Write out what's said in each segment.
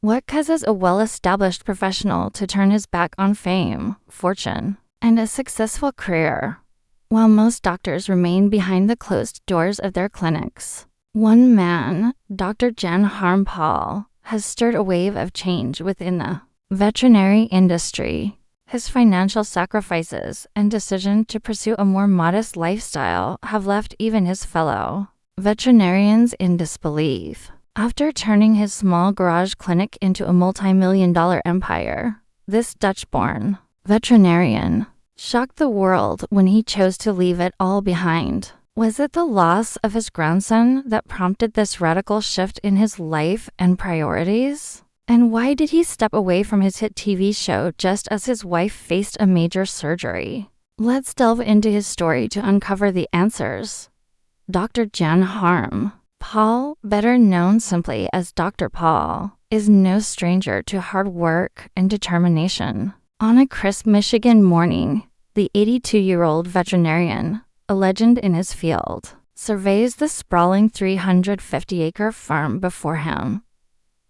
What causes a well-established professional to turn his back on fame, fortune, and a successful career? While most doctors remain behind the closed doors of their clinics, one man, Dr. Jan Harm-Paul, has stirred a wave of change within the veterinary industry. His financial sacrifices and decision to pursue a more modest lifestyle have left even his fellow veterinarians in disbelief. After turning his small garage clinic into a multi-million-dollar empire, this Dutch-born veterinarian shocked the world when he chose to leave it all behind. Was it the loss of his grandson that prompted this radical shift in his life and priorities? And why did he step away from his hit TV show just as his wife faced a major surgery? Let's delve into his story to uncover the answers. Dr. Jan Harm-Paul, better known simply as Dr. Paul, is no stranger to hard work and determination. On a crisp Michigan morning, the 82-year-old veterinarian, a legend in his field, surveys the sprawling 350-acre farm before him.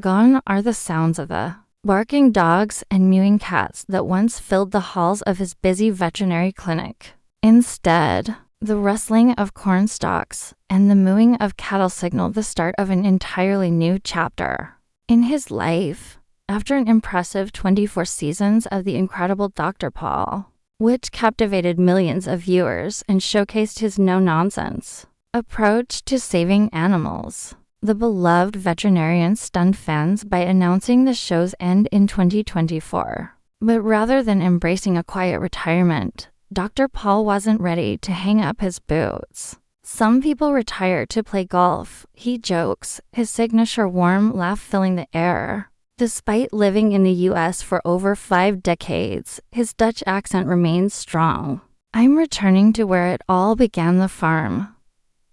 Gone are the sounds of the barking dogs and mewing cats that once filled the halls of his busy veterinary clinic. Instead, the rustling of corn stalks and the mooing of cattle signal the start of an entirely new chapter in his life. After an impressive 24 seasons of The Incredible Dr. Paul, which captivated millions of viewers and showcased his no-nonsense approach to saving animals, the beloved veterinarian stunned fans by announcing the show's end in 2024. But rather than embracing a quiet retirement, Dr. Paul wasn't ready to hang up his boots. Some people retire to play golf, he jokes, his signature warm laugh filling the air. Despite living in the US for over 5 decades, his Dutch accent remains strong. I'm returning to where it all began, the farm.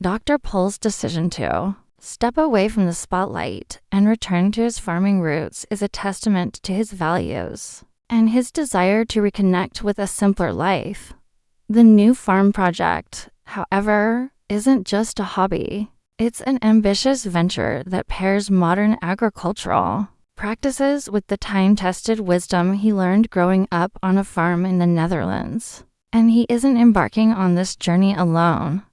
Dr. Paul's decision to step away from the spotlight and return to his farming roots is a testament to his values and his desire to reconnect with a simpler life. The new farm project, however, isn't just a hobby. It's an ambitious venture that pairs modern agricultural practices with the time-tested wisdom he learned growing up on a farm in the Netherlands. And he isn't embarking on this journey alone.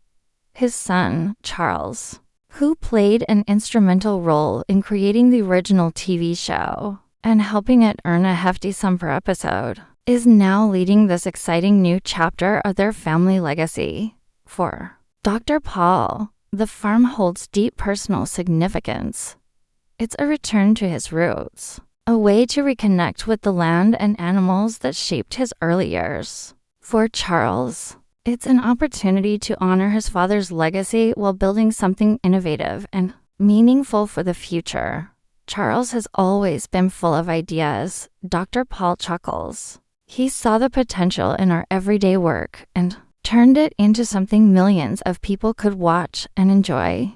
His son, Charles, who played an instrumental role in creating the original TV show and helping it earn a hefty sum per episode, is now leading this exciting new chapter of their family legacy. For Dr. Paul, the farm holds deep personal significance. It's a return to his roots, a way to reconnect with the land and animals that shaped his early years. For Charles, it's an opportunity to honor his father's legacy while building something innovative and meaningful for the future. Charles has always been full of ideas, Dr. Paul chuckles. He saw the potential in our everyday work and turned it into something millions of people could watch and enjoy.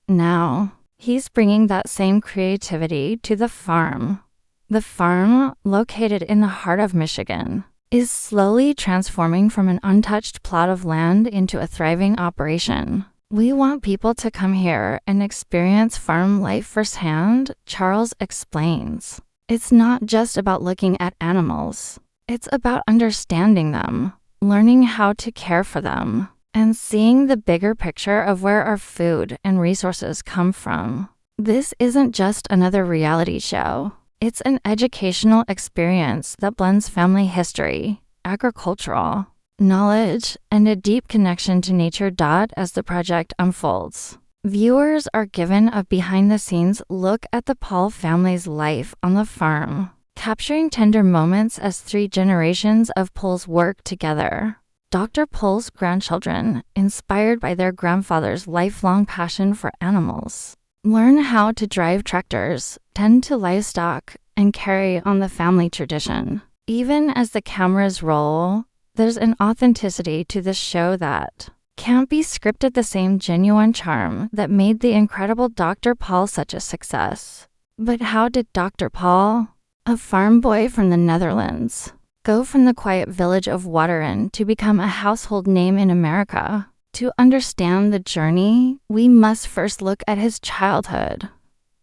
Now, he's bringing that same creativity to the farm. The farm, located in the heart of Michigan, is slowly transforming from an untouched plot of land into a thriving operation. We want people to come here and experience farm life firsthand, Charles explains. It's not just about looking at animals. It's about understanding them, learning how to care for them, and seeing the bigger picture of where our food and resources come from. This isn't just another reality show. It's an educational experience that blends family history, agricultural knowledge, and a deep connection to nature. As the project unfolds, viewers are given a behind-the-scenes look at the Paul family's life on the farm, capturing tender moments as 3 generations of Pauls work together. Dr. Paul's grandchildren, inspired by their grandfather's lifelong passion for animals, learn how to drive tractors, tend to livestock, and carry on the family tradition. Even as the cameras roll, there's an authenticity to this show that can't be scripted, the same genuine charm that made The Incredible Dr. Paul such a success. But how did Dr. Paul, a farm boy from the Netherlands, go from the quiet village of Wateren to become a household name in America? To understand the journey, we must first look at his childhood.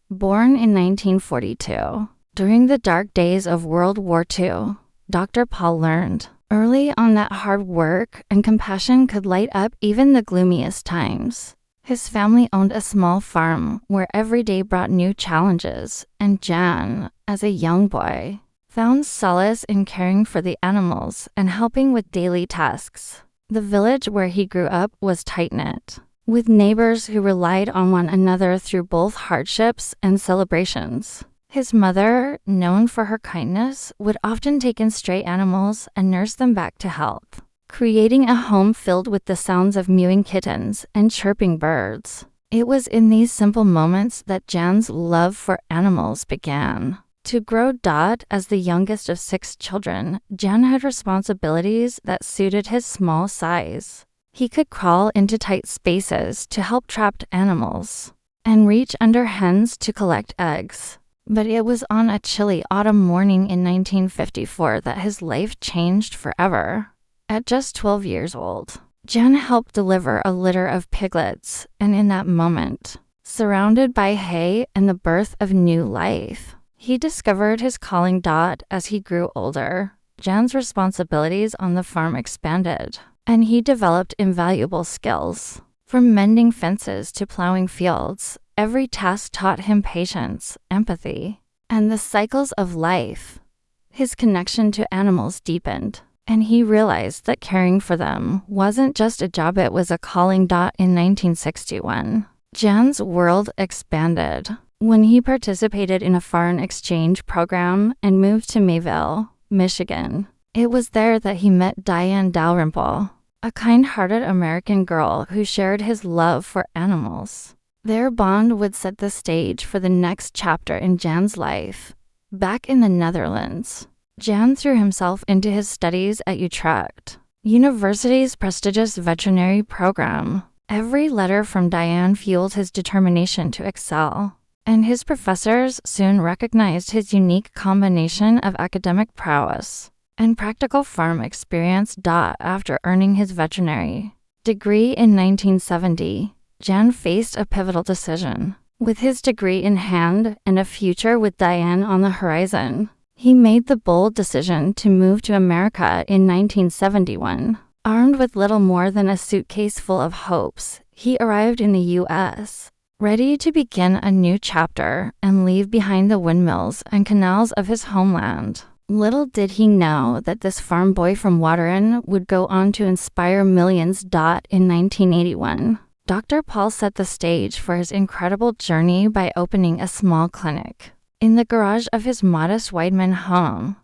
Born in 1942, during the dark days of World War II, Dr. Paul learned early on that hard work and compassion could light up even the gloomiest times. His family owned a small farm where every day brought new challenges, and Jan, as a young boy, found solace in caring for the animals and helping with daily tasks. The village where he grew up was tight-knit, with neighbors who relied on one another through both hardships and celebrations. His mother, known for her kindness, would often take in stray animals and nurse them back to health, creating a home filled with the sounds of mewing kittens and chirping birds. It was in these simple moments that Jan's love for animals began. To grow Dot as the youngest of 6 children, Jan had responsibilities that suited his small size. He could crawl into tight spaces to help trapped animals and reach under hens to collect eggs. But it was on a chilly autumn morning in 1954 that his life changed forever. At just 12 years old, Jan helped deliver a litter of piglets, and in that moment, surrounded by hay and the birth of new life, he discovered his calling. Dot as he grew older. Jan's responsibilities on the farm expanded, and he developed invaluable skills. From mending fences to plowing fields, every task taught him patience, empathy, and the cycles of life. His connection to animals deepened, and he realized that caring for them wasn't just a job, it was a calling. In 1961, Jan's world expanded when he participated in a foreign exchange program and moved to Mayville, Michigan. It was there that he met Diane Dalrymple, a kind-hearted American girl who shared his love for animals. Their bond would set the stage for the next chapter in Jan's life. Back in the Netherlands, Jan threw himself into his studies at Utrecht University's prestigious veterinary program. Every letter from Diane fueled his determination to excel, and his professors soon recognized his unique combination of academic prowess and practical farm experience. After earning his veterinary degree in 1970, Jan faced a pivotal decision. With his degree in hand and a future with Diane on the horizon, he made the bold decision to move to America in 1971. Armed with little more than a suitcase full of hopes, he arrived in the U.S., ready to begin a new chapter and leave behind the windmills and canals of his homeland. Little did he know that this farm boy from Waterton would go on to inspire millions. In 1981, Dr. Paul set the stage for his incredible journey by opening a small clinic in the garage of his modest Weidman home.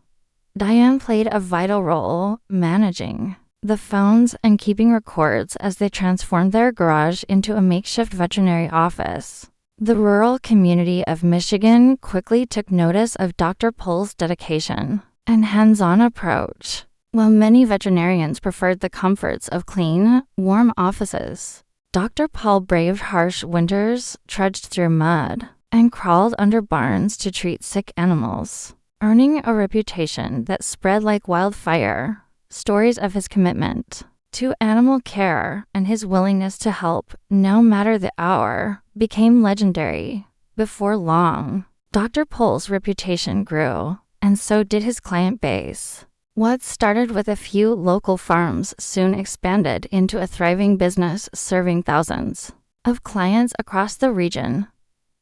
Diane played a vital role, managing the phones and keeping records as they transformed their garage into a makeshift veterinary office. The rural community of Michigan quickly took notice of Dr. Paul's dedication and hands-on approach. While many veterinarians preferred the comforts of clean, warm offices, Dr. Paul braved harsh winters, trudged through mud, and crawled under barns to treat sick animals, earning a reputation that spread like wildfire. Stories of his commitment to animal care and his willingness to help, no matter the hour, became legendary. Before long, Dr. Paul's reputation grew, and so did his client base. What started with a few local farms soon expanded into a thriving business serving thousands of clients across the region.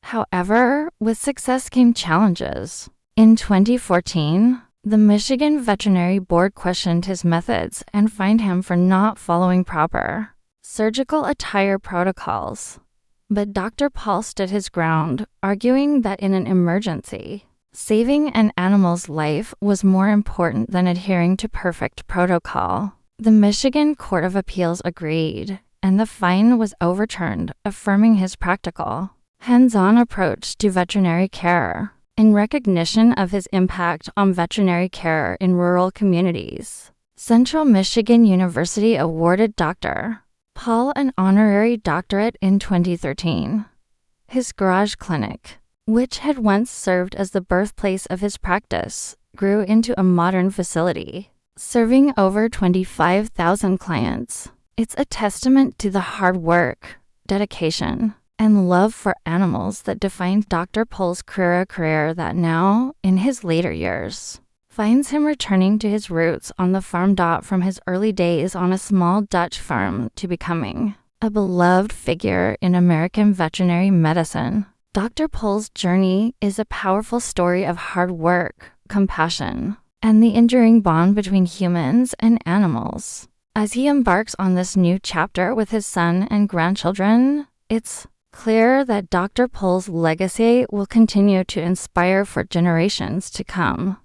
However, with success came challenges. In 2014, the Michigan Veterinary Board questioned his methods and fined him for not following proper surgical attire protocols. But Dr. Paul stood his ground, arguing that in an emergency, saving an animal's life was more important than adhering to perfect protocol. The Michigan Court of Appeals agreed, and the fine was overturned, affirming his practical, hands-on approach to veterinary care. In recognition of his impact on veterinary care in rural communities, Central Michigan University awarded Dr. Paul an honorary doctorate in 2013. His garage clinic, which had once served as the birthplace of his practice, grew into a modern facility, serving over 25,000 clients. It's a testament to the hard work, dedication, and love for animals that defined Dr. Pohl's career that now, in his later years, finds him returning to his roots on the farm from his early days on a small Dutch farm to becoming a beloved figure in American veterinary medicine. Dr. Pohl's journey is a powerful story of hard work, compassion, and the enduring bond between humans and animals. As he embarks on this new chapter with his son and grandchildren, it's clear that Dr. Pohl's legacy will continue to inspire for generations to come.